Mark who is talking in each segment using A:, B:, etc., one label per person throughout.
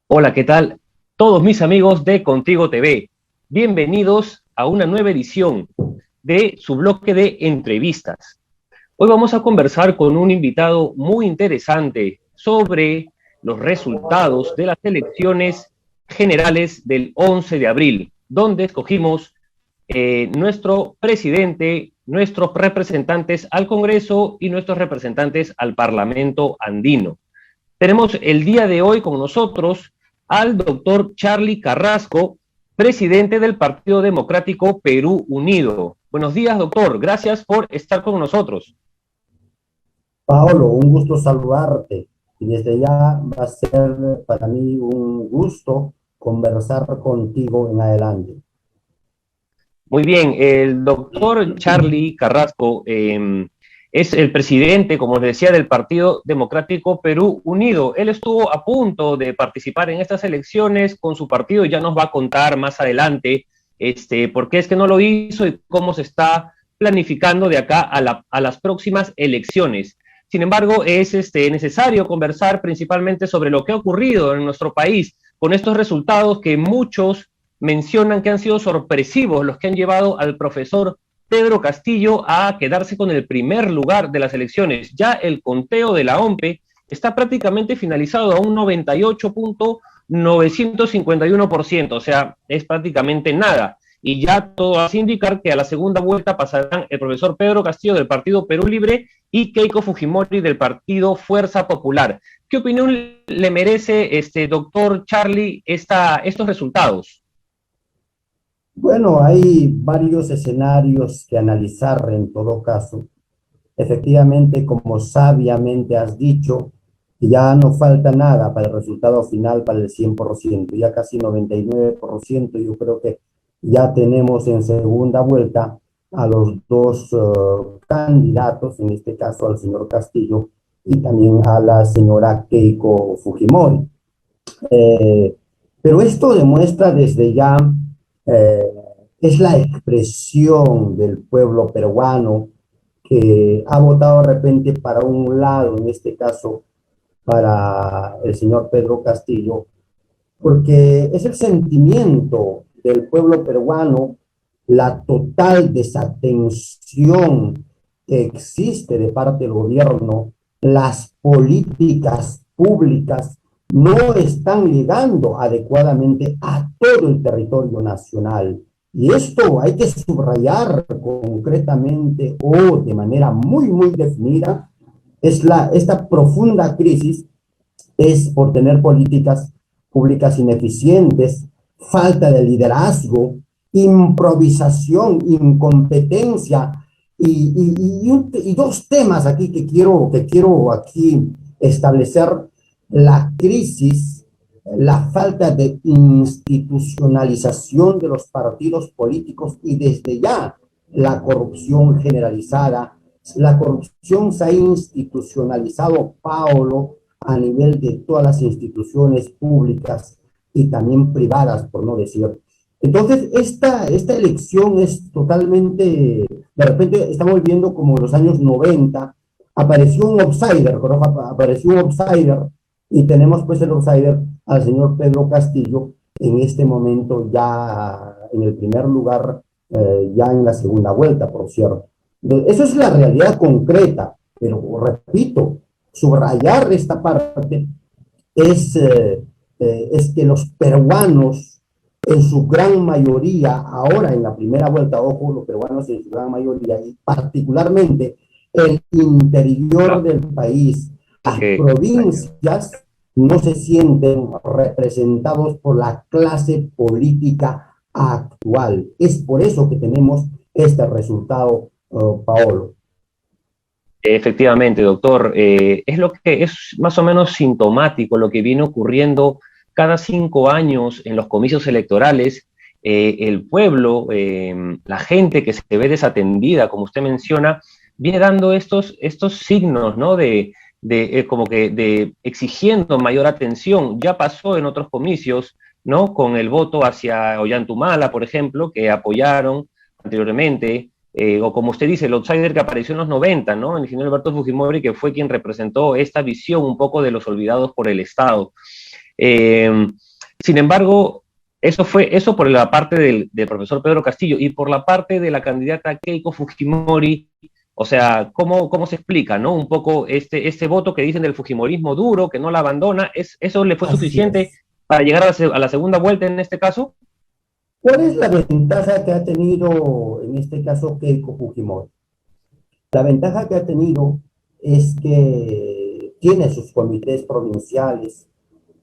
A: Hola, ¿qué tal? Todos mis amigos de Contigo TV, bienvenidos a una nueva edición de su bloque de entrevistas. Hoy vamos a conversar con un invitado muy interesante sobre los resultados de las elecciones generales del 11 de abril, donde escogimos nuestro presidente, nuestros representantes al Congreso y nuestros representantes al Parlamento andino. Tenemos el día de hoy con nosotros al doctor Charly Carrasco, presidente del Partido Democrático Perú Unido. Buenos días, doctor. Gracias por estar con nosotros.
B: Paolo, un gusto saludarte. Y desde ya va a ser para mí un gusto conversar contigo en adelante.
A: Muy bien, el doctor Charly Carrasco es el presidente, como les decía, del Partido Democrático Perú Unido. Él estuvo a punto de participar en estas elecciones con su partido y ya nos va a contar más adelante por qué es que no lo hizo y cómo se está planificando de acá a las próximas elecciones. Sin embargo, es necesario conversar principalmente sobre lo que ha ocurrido en nuestro país con estos resultados que muchos mencionan que han sido sorpresivos, los que han llevado al profesor Pedro Castillo a quedarse con el primer lugar de las elecciones. Ya el conteo de la OMPE está prácticamente finalizado a un 98.951%, o sea, es prácticamente nada. Y ya todo hace indicar que a la segunda vuelta pasarán el profesor Pedro Castillo del Partido Perú Libre y Keiko Fujimori del Partido Fuerza Popular. ¿Qué opinión le merece, doctor Charly, estos resultados?
B: Bueno, hay varios escenarios que analizar en todo caso. Efectivamente, como sabiamente has dicho, ya no falta nada para el resultado final, para el 100%, ya casi 99%. Yo creo que ya tenemos en segunda vuelta a los dos candidatos, en este caso al señor Castillo y también a la señora Keiko Fujimori. Pero esto demuestra desde ya, es la expresión del pueblo peruano que ha votado de repente para un lado, en este caso para el señor Pedro Castillo, porque es el sentimiento del pueblo peruano, la total desatención que existe de parte del gobierno, las políticas públicas no están llegando adecuadamente a todo el territorio nacional. Y esto hay que subrayar concretamente o de manera muy, muy definida. Esta profunda crisis es por tener políticas públicas ineficientes, falta de liderazgo, improvisación, incompetencia y dos temas aquí que quiero aquí establecer: la crisis, la falta de institucionalización de los partidos políticos y desde ya la corrupción generalizada. La corrupción se ha institucionalizado, Paolo, a nivel de todas las instituciones públicas y también privadas, por no decir. Entonces, esta elección es totalmente, de repente estamos viendo como en los años 90, apareció un outsider, y tenemos pues el outsider al señor Pedro Castillo, en este momento ya en el primer lugar, ya en la segunda vuelta, por cierto. Eso es la realidad concreta, pero repito, subrayar esta parte es que los peruanos en su gran mayoría, ahora en la primera vuelta, ojo, los peruanos en su gran mayoría, y particularmente el interior del país, las provincias, no se sienten representados por la clase política actual. Es por eso que tenemos este resultado, Paolo.
A: Efectivamente, doctor. Es lo que es más o menos sintomático lo que viene ocurriendo cada 5 años en los comicios electorales. El pueblo, la gente que se ve desatendida, como usted menciona, viene dando estos signos, ¿no? Como que de exigiendo mayor atención. Ya pasó en otros comicios, ¿no? Con el voto hacia Ollantumala, por ejemplo, que apoyaron anteriormente. o como usted dice, el outsider que apareció en los 90, ¿no? El ingeniero Alberto Fujimori, que fue quien representó esta visión un poco de los olvidados por el Estado. Eh, Sin embargo, eso por la parte del profesor Pedro Castillo, y por la parte de la candidata Keiko Fujimori. O sea, ¿cómo se explica, ¿no? Un poco este voto que dicen del Fujimorismo duro, que no la abandona, ¿eso le fue
B: Así
A: suficiente
B: es.
A: para llegar a la segunda vuelta en este caso?
B: ¿Cuál es la ventaja que ha tenido en este caso Keiko Fujimori? La ventaja que ha tenido es que tiene sus comités provinciales,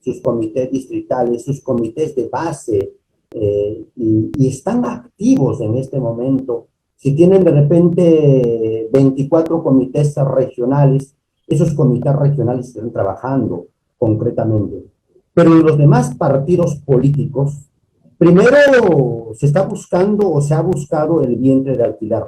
B: sus comités distritales, sus comités de base, y están activos en este momento. Si tienen de repente 24 comités regionales, esos comités regionales están trabajando concretamente. Pero en los demás partidos políticos, primero se está buscando o se ha buscado el vientre de alquiler.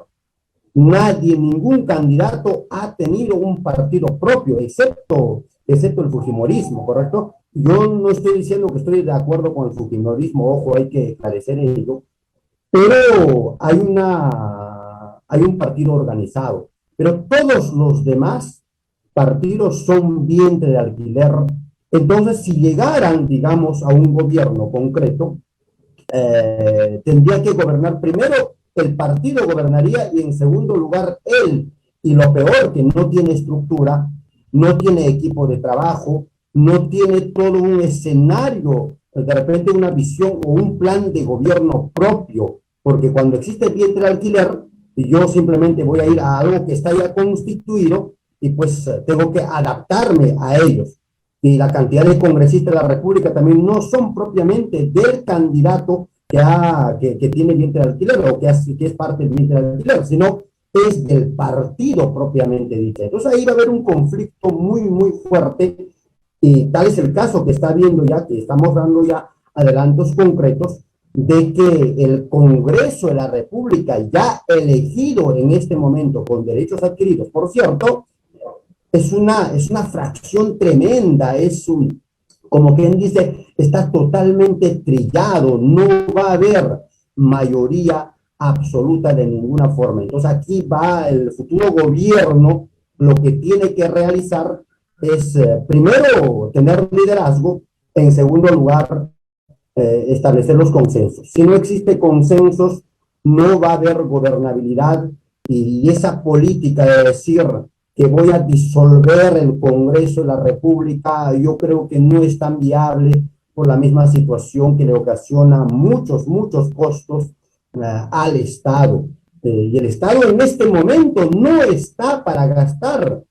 B: Nadie, ningún candidato ha tenido un partido propio, excepto el Fujimorismo, ¿correcto? Yo no estoy diciendo que estoy de acuerdo con el Fujimorismo, ojo, hay que esclarecer ello, pero hay un partido organizado. Pero todos los demás partidos son vientre de alquiler. Entonces, si llegaran, digamos, a un gobierno concreto, tendría que gobernar primero, el partido gobernaría y en segundo lugar él. Y lo peor, que no tiene estructura, no tiene equipo de trabajo, no tiene todo un escenario, de repente una visión o un plan de gobierno propio, porque cuando existe el vientre de alquiler, yo simplemente voy a ir a algo que está ya constituido y pues tengo que adaptarme a ellos. Y la cantidad de congresistas de la República también no son propiamente del candidato que tiene vientre de alquiler o que es parte del vientre de alquiler, sino es del partido propiamente dicho. Entonces ahí va a haber un conflicto muy, muy fuerte, y tal es el caso que está viendo ya, que estamos dando ya adelantos concretos de que el Congreso de la República, ya elegido en este momento con derechos adquiridos, por cierto, es una fracción tremenda, como quien dice, está totalmente trillado, no va a haber mayoría absoluta de ninguna forma. Entonces aquí va el futuro gobierno, lo que tiene que realizar es, primero, tener liderazgo, en segundo lugar, establecer los consensos. Si no existe consensos, no va a haber gobernabilidad, y esa política de decir que voy a disolver el Congreso de la República, yo creo que no es tan viable por la misma situación que le ocasiona muchos, muchos costos al Estado. Y el Estado en este momento no está para gastar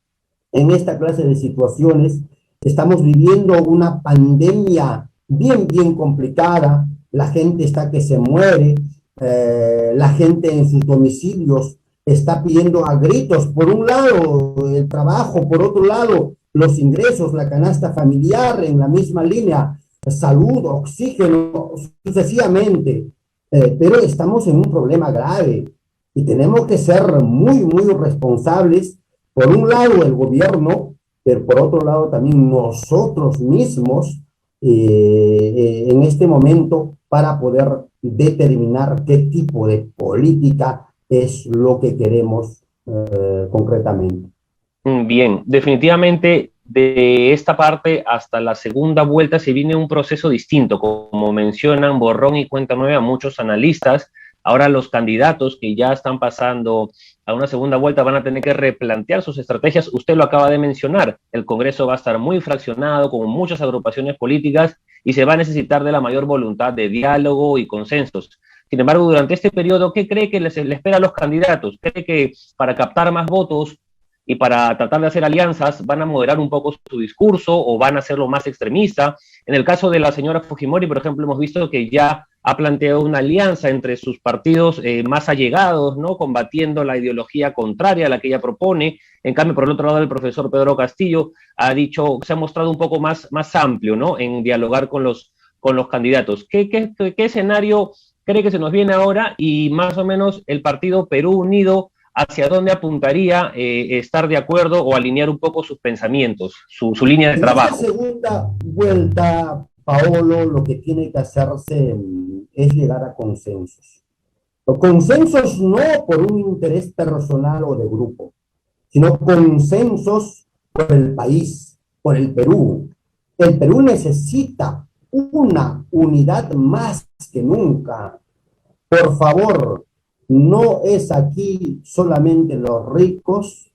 B: en esta clase de situaciones. Estamos viviendo una pandemia bien, bien complicada, la gente está que se muere, la gente en sus domicilios está pidiendo a gritos, por un lado el trabajo, por otro lado los ingresos, la canasta familiar en la misma línea, salud, oxígeno, sucesivamente. Pero estamos en un problema grave y tenemos que ser muy, muy responsables. Por un lado el gobierno, pero por otro lado también nosotros mismos, en este momento, para poder determinar qué tipo de política es lo que queremos concretamente.
A: Bien, definitivamente de esta parte hasta la segunda vuelta se viene un proceso distinto, como mencionan borrón y cuenta nueva muchos analistas. Ahora los candidatos que ya están pasando a una segunda vuelta van a tener que replantear sus estrategias. Usted lo acaba de mencionar, el Congreso va a estar muy fraccionado, con muchas agrupaciones políticas, y se va a necesitar de la mayor voluntad de diálogo y consensos. Sin embargo, durante este periodo, ¿qué cree que le espera a los candidatos? ¿Cree que para captar más votos y para tratar de hacer alianzas van a moderar un poco su discurso o van a hacerlo más extremista? En el caso de la señora Fujimori, por ejemplo, hemos visto que ya ha planteado una alianza entre sus partidos más allegados, ¿no? Combatiendo la ideología contraria a la que ella propone. En cambio, por el otro lado, el profesor Pedro Castillo ha dicho, se ha mostrado un poco más amplio, ¿no? En dialogar con los candidatos. ¿Qué escenario cree que se nos viene ahora? Y más o menos el partido Perú Unido, ¿hacia dónde apuntaría estar de acuerdo o alinear un poco sus pensamientos, su línea de
B: En esta
A: trabajo?
B: segunda vuelta, Paolo, lo que tiene que hacerse es llegar a consensos. Consensos no por un interés personal o de grupo, sino consensos por el país, por el Perú. El Perú necesita una unidad más que nunca. Por favor, no es aquí solamente los ricos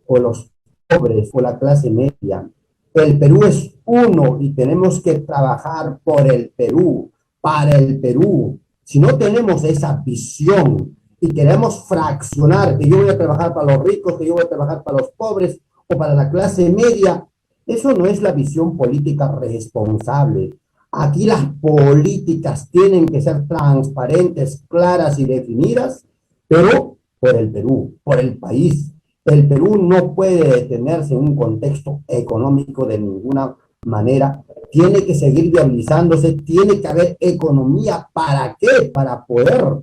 B: o los pobres o la clase media. El Perú es uno y tenemos que trabajar por el Perú, para el Perú. Si no tenemos esa visión y queremos fraccionar, que yo voy a trabajar para los ricos, que yo voy a trabajar para los pobres o para la clase media, eso no es la visión política responsable. Aquí las políticas tienen que ser transparentes, claras y definidas, pero por el Perú, por el país. El Perú no puede detenerse en un contexto económico de ninguna manera. Tiene que seguir viabilizándose, tiene que haber economía. ¿Para qué? Para poder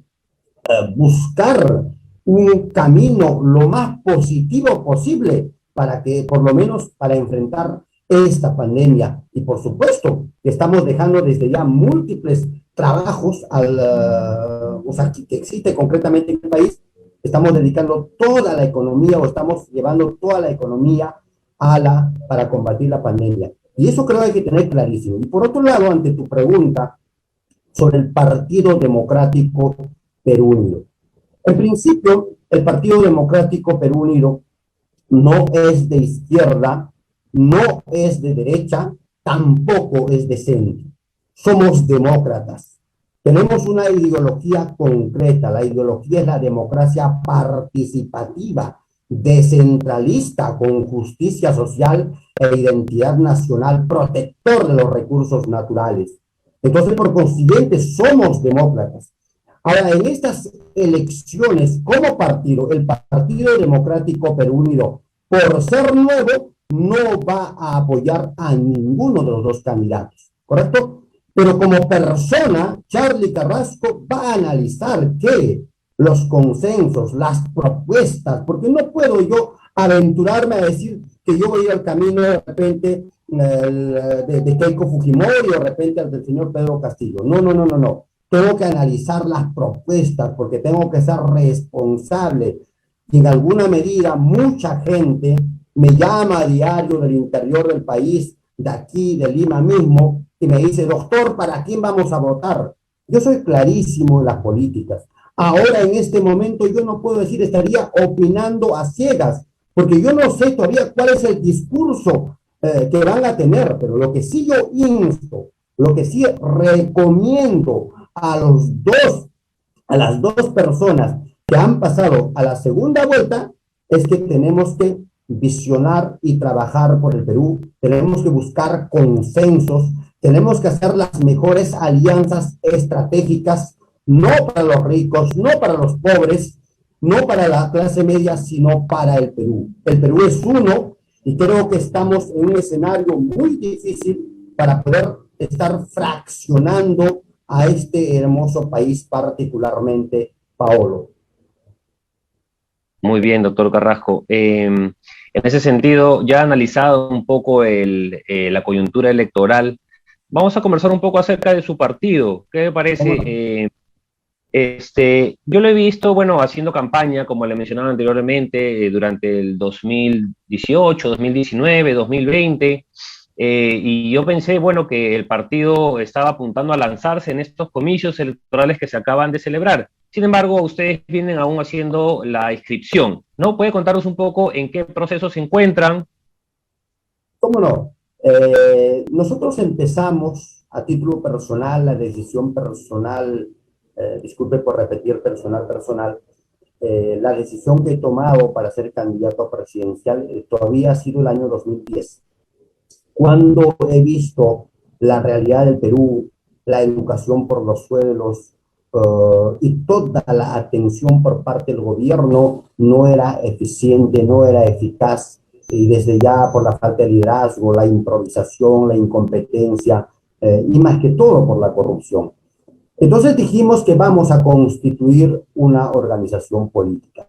B: buscar un camino lo más positivo posible para que, por lo menos, para enfrentar esta pandemia. Y por supuesto, estamos dejando desde ya múltiples trabajos o sea, que existe concretamente en el país. Estamos dedicando toda la economía o estamos llevando toda la economía para combatir la pandemia. Y eso creo que hay que tener clarísimo. Y por otro lado, ante tu pregunta sobre el Partido Democrático Perú Unido. En principio, el Partido Democrático Perú Unido no es de izquierda, no es de derecha, tampoco es de centro. Somos demócratas. Tenemos una ideología concreta. La ideología es la democracia participativa, descentralista, con justicia social e identidad nacional, protector de los recursos naturales. Entonces, por consiguiente, somos demócratas. Ahora, en estas elecciones, como partido, el Partido Democrático Perú Unido, por ser nuevo, no va a apoyar a ninguno de los dos candidatos, ¿correcto? Pero como persona, Charly Carrasco va a analizar que los consensos, las propuestas, porque no puedo yo aventurarme a decir que yo voy a ir al camino de repente de Keiko Fujimori o de repente al del señor Pedro Castillo. No, no, no, no, no. Tengo que analizar las propuestas porque tengo que ser responsable. Y en alguna medida mucha gente me llama a diario del interior del país, de aquí, de Lima mismo, y me dice, doctor, ¿para quién vamos a votar? Yo soy clarísimo en las políticas. Ahora, en este momento, yo no puedo decir, estaría opinando a ciegas, porque yo no sé todavía cuál es el discurso que van a tener, pero lo que sí yo insto, lo que sí recomiendo a las dos personas que han pasado a la segunda vuelta es que tenemos que visionar y trabajar por el Perú, tenemos que buscar consensos, tenemos que hacer las mejores alianzas estratégicas, no para los ricos, no para los pobres, no para la clase media, sino para el Perú. El Perú es uno y creo que estamos en un escenario muy difícil para poder estar fraccionando a este hermoso país, particularmente, Paolo.
A: Muy bien, doctor Carrasco. En ese sentido, ya analizado un poco la coyuntura electoral, vamos a conversar un poco acerca de su partido. ¿Qué le parece? Yo lo he visto, bueno, haciendo campaña, como le mencionaba anteriormente, durante el 2018, 2019, 2020, y yo pensé, bueno, que el partido estaba apuntando a lanzarse en estos comicios electorales que se acaban de celebrar. Sin embargo, ustedes vienen aún haciendo la inscripción, ¿no? ¿Puede contarnos un poco en qué proceso se encuentran?
B: ¿Cómo no? Nosotros empezamos a título personal, la decisión personal, disculpe por repetir personal, la decisión que he tomado para ser candidato presidencial todavía ha sido el año 2010, cuando he visto la realidad del Perú, la educación por los suelos, y toda la atención por parte del gobierno no era eficiente, no era eficaz, y desde ya por la falta de liderazgo, la improvisación, la incompetencia, y más que todo por la corrupción. Entonces dijimos que vamos a constituir una organización política.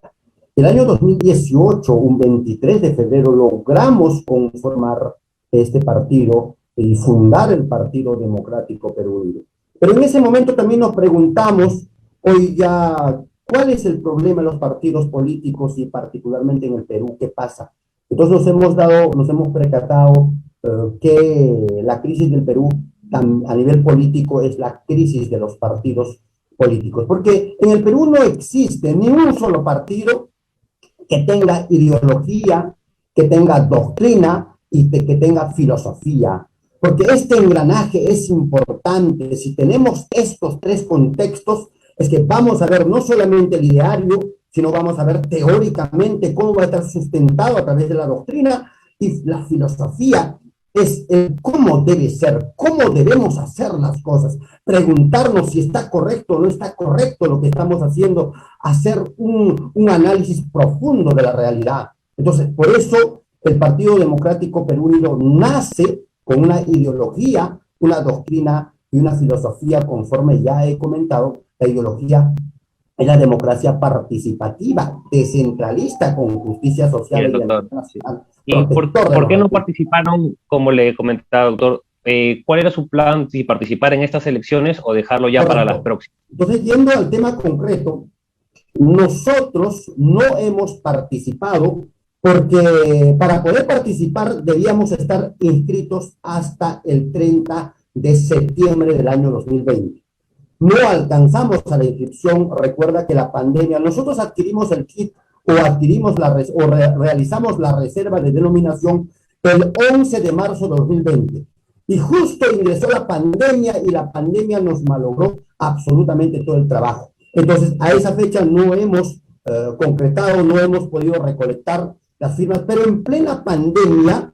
B: El año 2018, un 23 de febrero, logramos conformar este partido y fundar el Partido Democrático Perú Unido. Pero en ese momento también nos preguntamos hoy ya, ¿cuál es el problema de los partidos políticos y particularmente en el Perú? ¿Qué pasa? Entonces nos hemos percatado que la crisis del Perú a nivel político es la crisis de los partidos políticos, porque en el Perú no existe ni un solo partido que tenga ideología, que tenga doctrina y que tenga filosofía. Porque este engranaje es importante. Si tenemos estos tres contextos, es que vamos a ver no solamente el ideario, sino vamos a ver teóricamente cómo va a estar sustentado a través de la doctrina, y la filosofía es el cómo debe ser, cómo debemos hacer las cosas, preguntarnos si está correcto o no está correcto lo que estamos haciendo, hacer un análisis profundo de la realidad. Entonces, por eso el Partido Democrático Perú Unido nace con una ideología, una doctrina y una filosofía, conforme ya he comentado. La ideología es la democracia participativa, descentralista, con justicia social
A: Bien,
B: y
A: doctor.
B: nacional.
A: ¿Y por qué no participaron, como le comentaba, doctor? ¿Cuál era su plan, si participar en estas elecciones o dejarlo ya para las próximas?
B: Entonces, yendo al tema concreto, nosotros no hemos participado porque para poder participar debíamos estar inscritos hasta el 30 de septiembre del año 2020. No alcanzamos a la inscripción. Recuerda que la pandemia, nosotros adquirimos el kit o adquirimos realizamos la reserva de denominación el 11 de marzo de 2020. Y justo ingresó la pandemia y la pandemia nos malogró absolutamente todo el trabajo. Entonces, a esa fecha no hemos concretado, no hemos podido recolectar las firmas, pero en plena pandemia,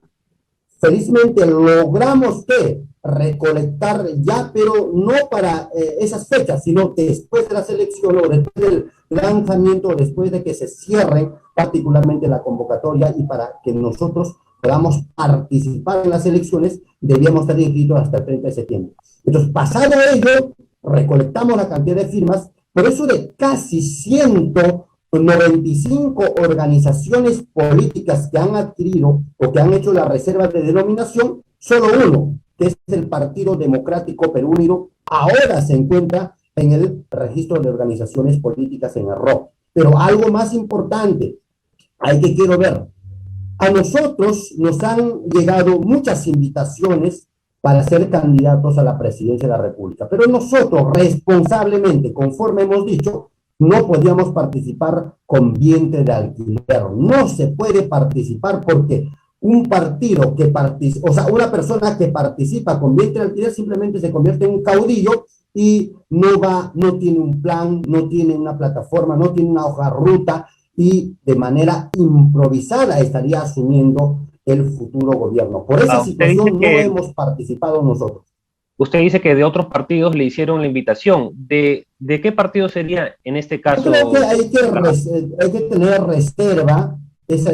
B: felizmente logramos que recolectar ya, pero no para esas fechas, sino después de las elecciones o después del lanzamiento, después de que se cierre particularmente la convocatoria, y para que nosotros podamos participar en las elecciones, debíamos estar inscritos hasta el 30 de septiembre. Entonces, pasado ello, recolectamos la cantidad de firmas. Por eso, de casi 195 organizaciones políticas que han adquirido o que han hecho la reserva de denominación, solo uno, que es el Partido Democrático Perú Unido, ahora se encuentra en el registro de organizaciones políticas en el ROC. Pero algo más importante, hay que quiero ver, a nosotros nos han llegado muchas invitaciones para ser candidatos a la presidencia de la República, pero nosotros responsablemente, conforme hemos dicho, no podíamos participar con vientre de alquiler. No se puede participar porque un partido que participa, o sea, una persona que participa con vientre de alquiler simplemente se convierte en un caudillo y no tiene un plan, no tiene una plataforma, no tiene una hoja ruta, y de manera improvisada estaría asumiendo el futuro gobierno. Por esa situación no hemos participado nosotros.
A: Usted dice que de otros partidos le hicieron la invitación. ¿De qué partido sería en este caso?
B: Yo creo que hay que tener reserva.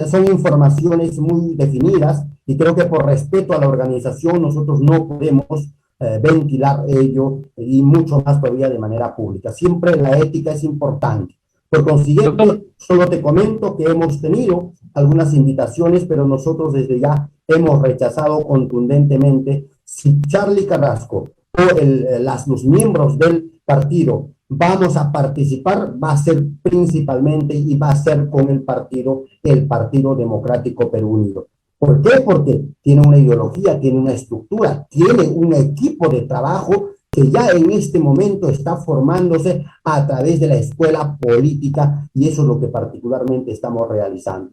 B: Son informaciones muy definidas y creo que por respeto a la organización nosotros no podemos ventilar ello, y mucho más todavía de manera pública. Siempre la ética es importante. Por consiguiente, solo te comento que hemos tenido algunas invitaciones, pero nosotros desde ya hemos rechazado contundentemente. Si Charlie Carrasco o los miembros del partido vamos a participar, va a ser principalmente y va a ser con el Partido Democrático Perú Unido. ¿Por qué? Porque tiene una ideología, tiene una estructura, tiene un equipo de trabajo que ya en este momento está formándose a través de la escuela política, y eso es lo que particularmente estamos realizando.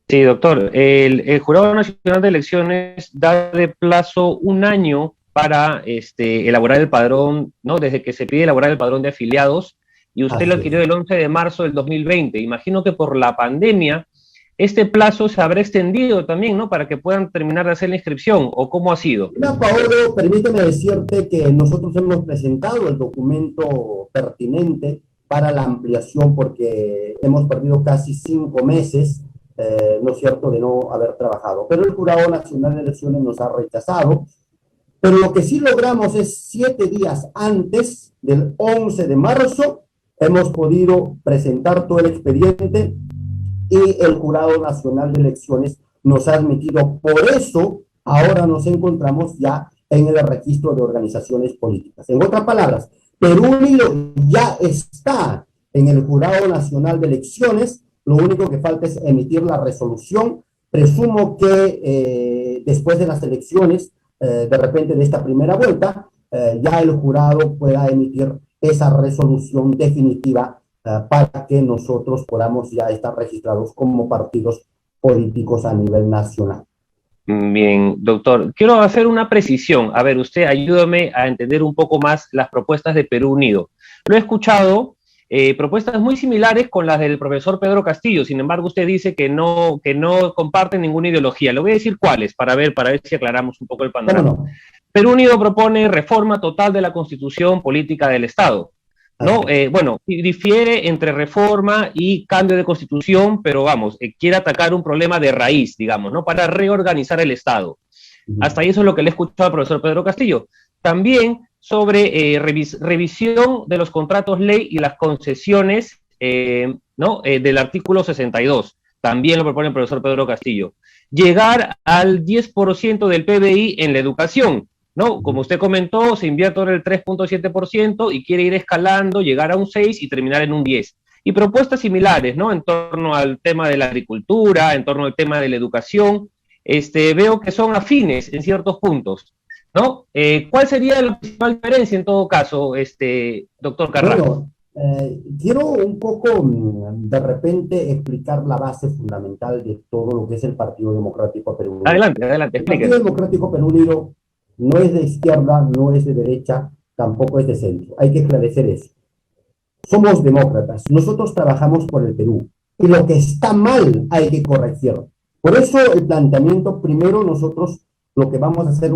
A: Sí, doctor. El Jurado Nacional de Elecciones da de plazo un año para elaborar el padrón, ¿no? Desde que se pide elaborar el padrón de afiliados, y usted lo adquirió el 11 de marzo del 2020. Imagino que por la pandemia este plazo se habrá extendido también, ¿no? Para que puedan terminar de hacer la inscripción, ¿o cómo ha sido?
B: Mira, Paolo, permíteme decirte que nosotros hemos presentado el documento pertinente para la ampliación, porque hemos perdido casi 5 meses, ¿no es cierto?, de no haber trabajado. Pero el Jurado Nacional de Elecciones nos ha rechazado. Pero lo que sí logramos es 7 días antes del 11 de marzo, hemos podido presentar todo el expediente y el Jurado Nacional de Elecciones nos ha admitido. Por eso, ahora nos encontramos ya en el registro de organizaciones políticas. En otras palabras, Perú Unido ya está en el Jurado Nacional de Elecciones, lo único que falta es emitir la resolución. Presumo que después de las elecciones, de repente de esta primera vuelta, ya el jurado pueda emitir esa resolución definitiva para que nosotros podamos ya estar registrados como partidos políticos a nivel nacional.
A: Bien, doctor, quiero hacer una precisión. A ver, usted ayúdame a entender un poco más las propuestas de Perú Unido. Lo he escuchado, propuestas muy similares con las del profesor Pedro Castillo. Sin embargo, usted dice que no comparten ninguna ideología. Le voy a decir cuáles para ver si aclaramos un poco el panorama.
B: No.
A: Perú Unido propone reforma total de la Constitución Política del Estado, ¿no? Bueno, difiere entre reforma y cambio de constitución, pero vamos, quiere atacar un problema de raíz, digamos, ¿no? Para reorganizar el Estado. Hasta ahí eso es lo que le he escuchado al profesor Pedro Castillo. También sobre revisión de los contratos ley y las concesiones, ¿no? Del artículo 62. También lo propone el profesor Pedro Castillo. Llegar al 10% del PBI en la educación, ¿no? Como usted comentó, se invierte ahora el 3.7% y quiere ir escalando, llegar a un 6 y terminar en un 10. Y propuestas similares, ¿no? En torno al tema de la agricultura, en torno al tema de la educación, veo que son afines en ciertos puntos, ¿no? ¿Cuál sería la principal diferencia en todo caso, doctor Carrasco?
B: Bueno, quiero un poco de repente explicar la base fundamental de todo lo que es el Partido Democrático Perú Unido.
A: Adelante, explique.
B: El Partido Democrático Perú Unido no es de izquierda, no es de derecha, tampoco es de centro. Hay que esclarecer eso. Somos demócratas, nosotros trabajamos por el Perú y lo que está mal hay que corregirlo. Por eso el planteamiento, primero nosotros lo que vamos a hacer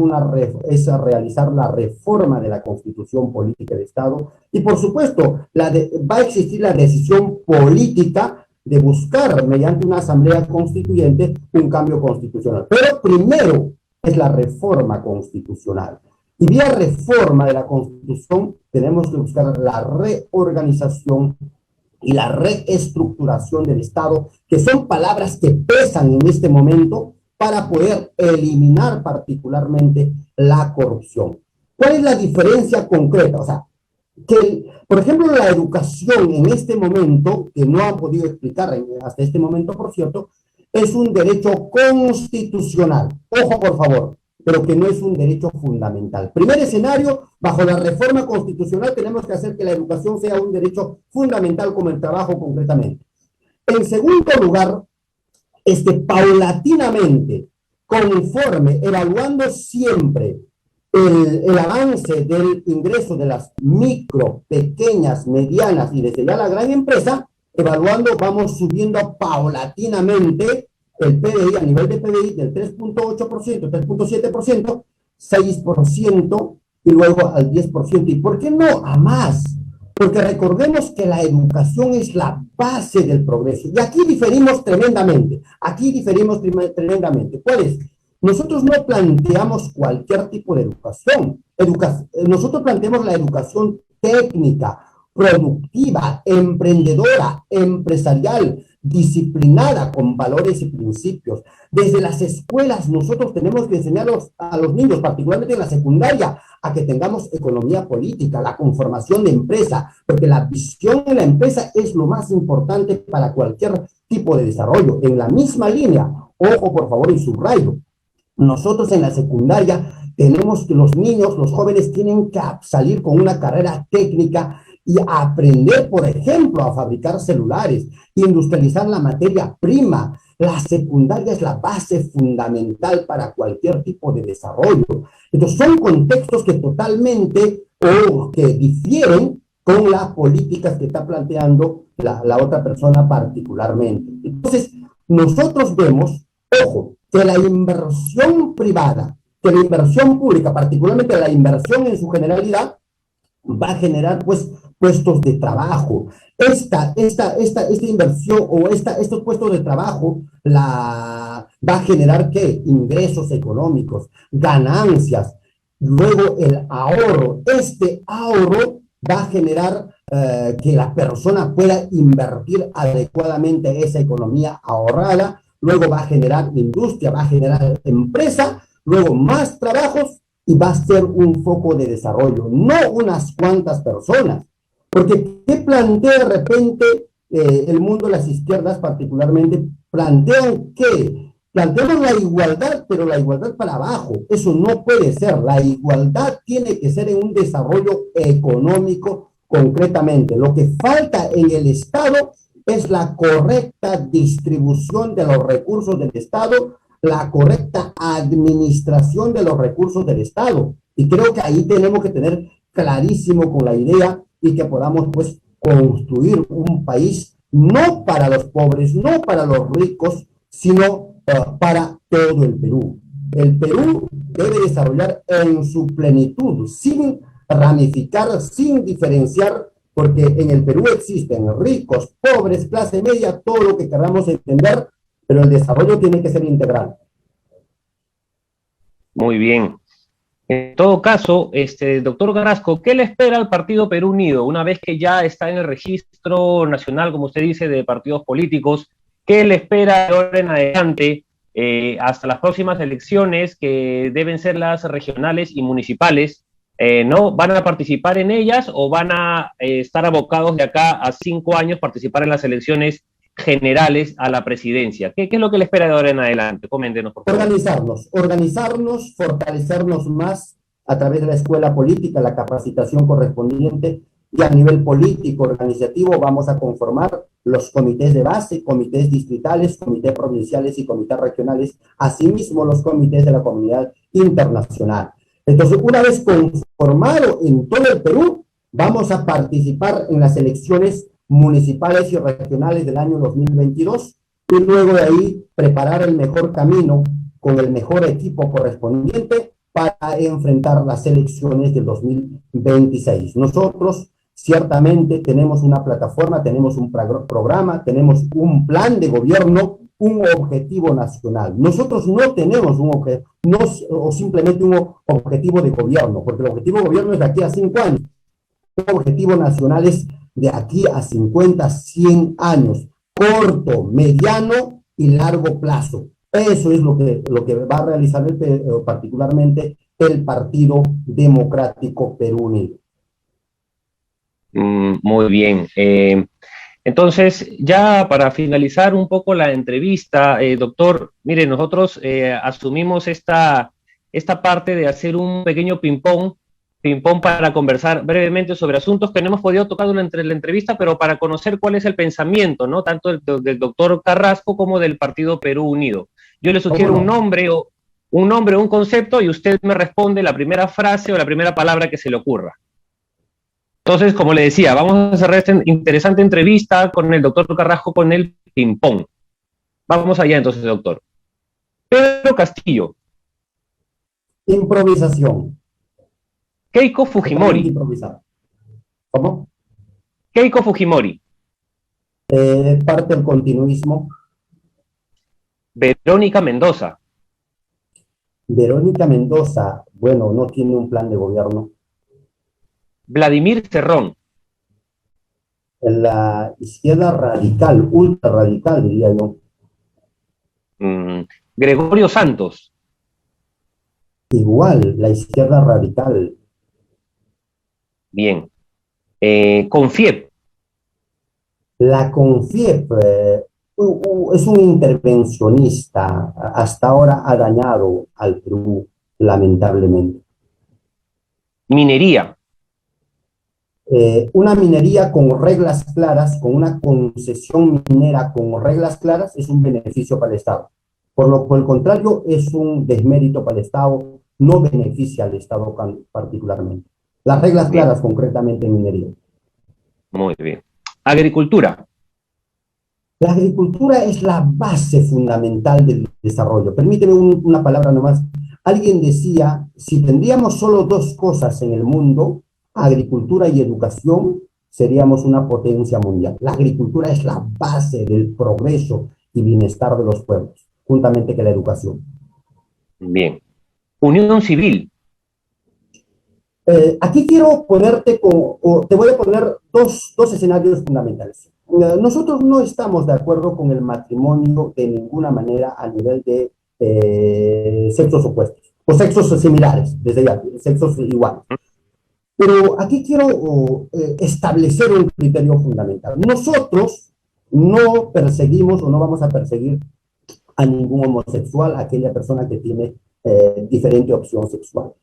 B: es a realizar la reforma de la Constitución Política de Estado y por supuesto va a existir la decisión política de buscar mediante una asamblea constituyente un cambio constitucional. Pero primero es la reforma constitucional. Y vía reforma de la Constitución tenemos que buscar la reorganización y la reestructuración del Estado, que son palabras que pesan en este momento para poder eliminar particularmente la corrupción. ¿Cuál es la diferencia concreta? O sea, que, por ejemplo, la educación en este momento, que no han podido explicar hasta este momento, por cierto, es un derecho constitucional. Ojo, por favor, pero que no es un derecho fundamental. Primer escenario, bajo la reforma constitucional tenemos que hacer que la educación sea un derecho fundamental como el trabajo concretamente. En segundo lugar, paulatinamente, conforme, evaluando siempre el avance del ingreso de las micro, pequeñas, medianas y desde ya la gran empresa, evaluando, vamos subiendo paulatinamente el PBI a nivel de PBI del 3.8%, 3.7%, 6% y luego al 10%. ¿Y por qué no a más? Porque recordemos que la educación es la base del progreso. Y aquí diferimos tremendamente. ¿Cuál es? Nosotros no planteamos cualquier tipo de educación. Nosotros planteamos la educación técnica, productiva, emprendedora, empresarial, disciplinada, con valores y principios. Desde las escuelas nosotros tenemos que enseñar a los niños, particularmente en la secundaria, a que tengamos economía política, la conformación de empresa, porque la visión de la empresa es lo más importante para cualquier tipo de desarrollo. En la misma línea, ojo por favor y subrayo, nosotros en la secundaria tenemos que los niños, los jóvenes tienen que salir con una carrera técnica y aprender, por ejemplo, a fabricar celulares, industrializar la materia prima. La secundaria es la base fundamental para cualquier tipo de desarrollo. Entonces, son contextos que totalmente o que difieren con las políticas que está planteando la otra persona particularmente. Entonces, nosotros vemos, ojo, que la inversión privada, que la inversión pública, particularmente la inversión en su generalidad, va a generar pues puestos de trabajo. Esta inversión o estos puestos de trabajo va a generar ¿qué? Ingresos económicos, ganancias, luego el ahorro. Este ahorro va a generar que la persona pueda invertir adecuadamente esa economía ahorrada, luego va a generar industria, va a generar empresa, luego más trabajos y va a ser un foco de desarrollo, no unas cuantas personas. Porque ¿qué plantea de repente el mundo, las izquierdas particularmente? Plantean que planteamos la igualdad, pero la igualdad para abajo. Eso no puede ser. La igualdad tiene que ser en un desarrollo económico concretamente. Lo que falta en el Estado es la correcta distribución de los recursos del Estado, la correcta administración de los recursos del Estado. Y creo que ahí tenemos que tener clarísimo con la idea y que podamos pues construir un país no para los pobres, no para los ricos, sino para todo el Perú. El Perú debe desarrollar en su plenitud, sin ramificar, sin diferenciar, porque en el Perú existen ricos, pobres, clase media, todo lo que queramos entender, pero el desarrollo tiene que ser integral.
A: Muy bien. En todo caso, doctor Carrasco, ¿qué le espera al Partido Perú Unido una vez que ya está en el registro nacional, como usted dice, de partidos políticos? ¿Qué le espera de ahora en adelante hasta las próximas elecciones, que deben ser las regionales y municipales? ¿No van a participar en ellas o van a estar abocados de acá a 5 años participar en las elecciones generales a la presidencia? ¿Qué es lo que le espera de ahora en adelante? Coméntenos, por favor.
B: Organizarnos, fortalecernos más a través de la escuela política, la capacitación correspondiente, y a nivel político, organizativo, vamos a conformar los comités de base, comités distritales, comités provinciales y comités regionales, asimismo los comités de la comunidad internacional. Entonces, una vez conformado en todo el Perú, vamos a participar en las elecciones municipales y regionales del año 2022 y luego de ahí preparar el mejor camino con el mejor equipo correspondiente para enfrentar las elecciones del 2026. Nosotros ciertamente tenemos una plataforma, tenemos un programa, tenemos un plan de gobierno, un objetivo nacional. Nosotros no tenemos un objetivo, no, o simplemente un objetivo de gobierno, porque el objetivo de gobierno es de aquí a 5 años. El objetivo nacional es de aquí a 50, 100 años, corto, mediano y largo plazo. Eso es lo que va a realizar particularmente el Partido Democrático Perú Unido.
A: Muy bien. Entonces, ya para finalizar un poco la entrevista, doctor, mire, nosotros asumimos esta parte de hacer un pequeño ping-pong para conversar brevemente sobre asuntos que no hemos podido tocar durante la entrevista, pero para conocer cuál es el pensamiento, ¿no? Tanto del doctor Carrasco como del Partido Perú Unido. Yo le sugiero un nombre o un concepto y usted me responde la primera frase o la primera palabra que se le ocurra. Entonces, como le decía, vamos a cerrar esta interesante entrevista con el doctor Carrasco con el ping-pong. Vamos allá entonces, doctor. Pedro Castillo.
B: Improvisación.
A: Keiko Fujimori.
B: ¿Cómo?
A: Keiko Fujimori.
B: Parte del continuismo.
A: Verónica Mendoza.
B: Verónica Mendoza, bueno, no tiene un plan de gobierno.
A: Vladimir Cerrón.
B: La izquierda radical, ultra radical, diría yo.
A: Gregorio Santos.
B: Igual, la izquierda radical.
A: Bien. Confiep.
B: La Confiep es un intervencionista. Hasta ahora ha dañado al Perú, lamentablemente.
A: Minería.
B: Una minería con reglas claras, con una concesión minera con reglas claras, es un beneficio para el Estado. Por el contrario, es un desmérito para el Estado, no beneficia al Estado particularmente. Las reglas claras, concretamente en minería.
A: Muy bien. Agricultura.
B: La agricultura es la base fundamental del desarrollo. Permíteme una palabra nomás. Alguien decía, si tendríamos solo 2 cosas en el mundo, agricultura y educación, seríamos una potencia mundial. La agricultura es la base del progreso y bienestar de los pueblos, juntamente con la educación.
A: Bien. Unión civil.
B: Aquí quiero ponerte, te voy a poner dos escenarios fundamentales. Nosotros no estamos de acuerdo con el matrimonio de ninguna manera a nivel de sexos opuestos. o sexos similares, desde ya, sexos iguales. Pero aquí quiero establecer un criterio fundamental. Nosotros no perseguimos o no vamos a perseguir a ningún homosexual, a aquella persona que tiene diferente opción sexual.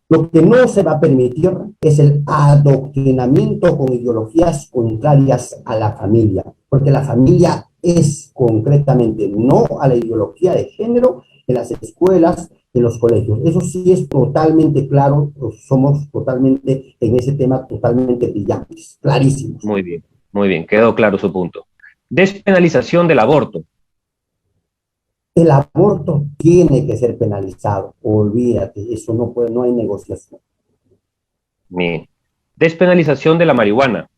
B: Lo que no se va a permitir es el adoctrinamiento con ideologías contrarias a la familia, porque la familia es concretamente no a la ideología de género en las escuelas, en los colegios. Eso sí es totalmente claro, somos totalmente en ese tema totalmente brillantes, clarísimos.
A: Muy bien, quedó claro su punto. Despenalización del aborto.
B: El aborto tiene que ser penalizado, olvídate, eso no puede, no hay negociación.
A: Bien. Despenalización de la marihuana.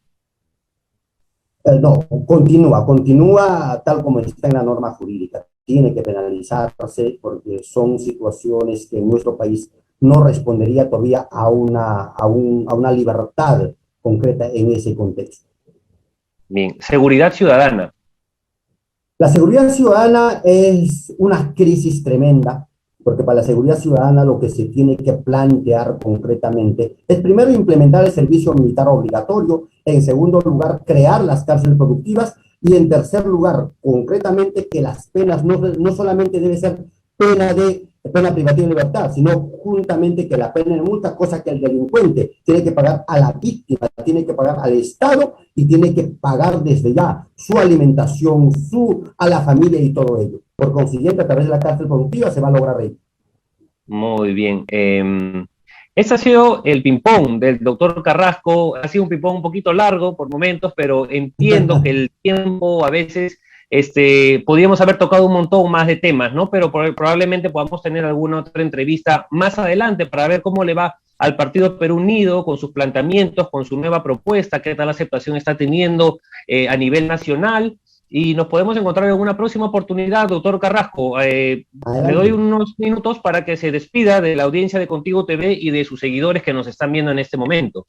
B: No, continúa tal como está en la norma jurídica. Tiene que penalizarse porque son situaciones que en nuestro país no respondería todavía a una libertad concreta en ese contexto.
A: Bien. Seguridad ciudadana.
B: La seguridad ciudadana es una crisis tremenda, porque para la seguridad ciudadana lo que se tiene que plantear concretamente es primero implementar el servicio militar obligatorio, en segundo lugar crear las cárceles productivas y en tercer lugar concretamente que las penas no solamente debe ser pena privativa de libertad, sino juntamente que la pena de multa, cosa que el delincuente tiene que pagar a la víctima, tiene que pagar al Estado y tiene que pagar desde ya su alimentación, a la familia y todo ello. Por consiguiente, a través de la cárcel productiva se va a lograr ello.
A: Muy bien. Ese ha sido el ping-pong del doctor Carrasco. Ha sido un ping-pong un poquito largo por momentos, pero entiendo que el tiempo a veces podríamos haber tocado un montón más de temas, ¿no? Pero probablemente podamos tener alguna otra entrevista más adelante para ver cómo le va al Partido Perú Unido con sus planteamientos, con su nueva propuesta, qué tal aceptación está teniendo a nivel nacional. Y nos podemos encontrar en una próxima oportunidad, doctor Carrasco. Le doy unos minutos para que se despida de la audiencia de Contigo TV y de sus seguidores que nos están viendo en este momento.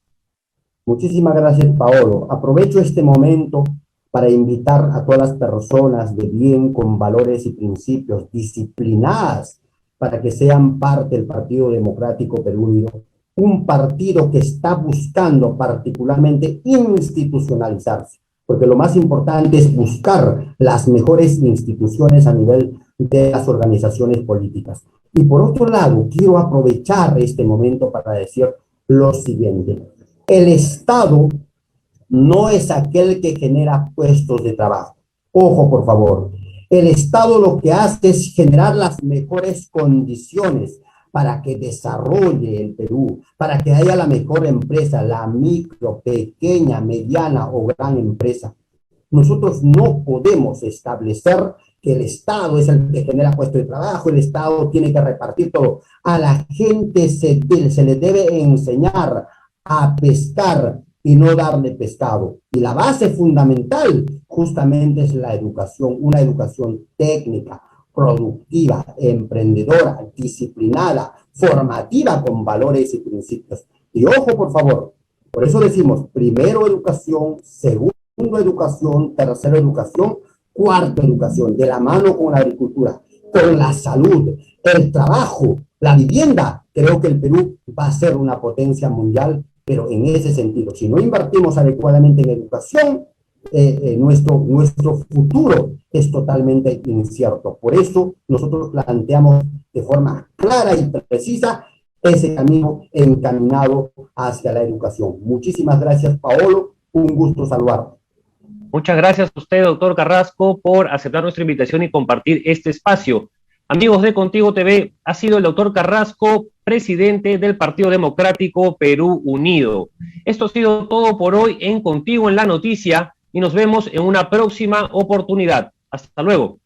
B: Muchísimas gracias, Paolo. Aprovecho este momento para invitar a todas las personas de bien, con valores y principios, disciplinadas, para que sean parte del Partido Democrático Perú Unido, un partido que está buscando particularmente institucionalizarse, porque lo más importante es buscar las mejores instituciones a nivel de las organizaciones políticas. Y por otro lado, quiero aprovechar este momento para decir lo siguiente. El Estado no es aquel que genera puestos de trabajo. Ojo, por favor. El Estado lo que hace es generar las mejores condiciones para que desarrolle el Perú, para que haya la mejor empresa, la micro, pequeña, mediana o gran empresa. Nosotros no podemos establecer que el Estado es el que genera puestos de trabajo, el Estado tiene que repartir todo. A la gente se le debe enseñar a pescar y no darle pescado. Y la base fundamental justamente es la educación, una educación técnica, productiva, emprendedora, disciplinada, formativa con valores y principios. Y ojo, por favor, por eso decimos, primero educación, segundo educación, tercero educación, cuarto educación, de la mano con la agricultura, con la salud, el trabajo, la vivienda. Creo que el Perú va a ser una potencia mundial, pero en ese sentido, si no invertimos adecuadamente en educación, nuestro futuro es totalmente incierto. Por eso nosotros planteamos de forma clara y precisa ese camino encaminado hacia la educación. Muchísimas gracias, Paolo. Un gusto saludarte.
A: Muchas gracias a usted, doctor Carrasco, por aceptar nuestra invitación y compartir este espacio. Amigos de Contigo TV, ha sido el doctor Carrasco, presidente del Partido Democrático Perú Unido. Esto ha sido todo por hoy en Contigo en la Noticia y nos vemos en una próxima oportunidad. Hasta luego.